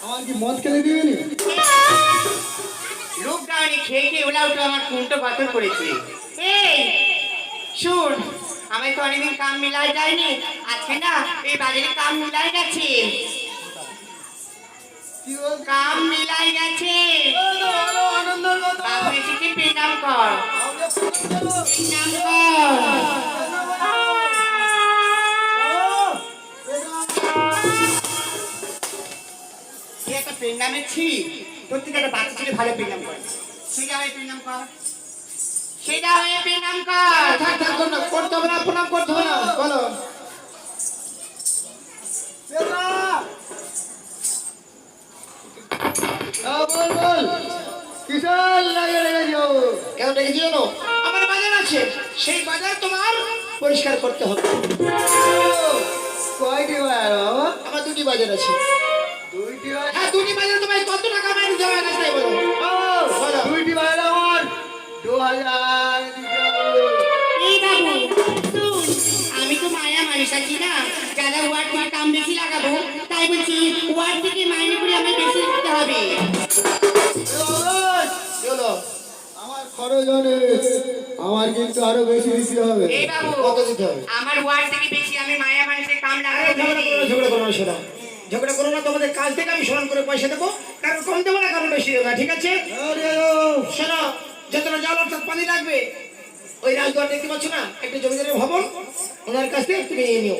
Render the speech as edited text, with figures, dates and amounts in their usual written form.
আমার কি মদ খেলে দিবেনি? লোক গাওয়ানি খেয়ে খেয়ে ওলা উঠে আমার কুমটো পাথর করেছে। এই শুন, আমি তো অনেকদিন কাম মিলাই যায়নি, আজকে না এই বাজারে কাম মিলাই গেছে, কাম মিলাই গেছে। বাবু এসেছে, প্রণাম কর, প্রণাম কর। একটা প্রণামের ছি, প্রত্যেকটা বাচ্চা ছেলে ভালো প্রণাম করে, সেটা হয়ে প্রণাম কর, সেটা হয়ে প্রণাম কর। করতে হবে না, প্রণাম করতে হবে না, বলো। বল বল, কিসের লাগে রেখেছি বাবু? কেন রেখেছি জানো? আমার বাজার আছে, সেই বাজার তোমার পরিষ্কার করতে হবে। কয়টি বাজার বাবা? আমার দুটি বাজার আছে। দুইটি বাজার? হ্যাঁ, দুটি বাজার। তোমায় কত টাকা মাইনে দেওয়া আছে তাই বলো। দুইটি বাজার আমার 2000 দিতে হবে। এই বাবু শুন, আমি তো মায়া মানুষ আছি না, যারা ওয়ার্ড থেকে কাম বেশি লাগাবো, তাই বলছি ওয়ার্ড থেকে মাইনে করে আমায় বেশি দিতে হবে। আমার খরচ অনেক, আমার কিন্তু আরো বেশি দিতে হবে। এই বাবু, কত দিতে হবে? আমার ওয়ার্ড থেকে বেশি আমি মায়া মানুষের কাম লাগাবো। ঝগড়া করো না শোনা, ঝগড়া করো না। তোমাদের কাজ থেকে আমি সমান করে পয়সা দেবো, কারণ কম দেবো না, কারণ বেশি দেবো না, ঠিক আছে? শোনো, যতটা জল অর্থাৎ পানি লাগবে, ওই রাজদুয়ার দেখতে পাচ্ছ না, একটা জমিদারের ভবন, ওনার কাছ থেকে তুমি নিয়ে নিও।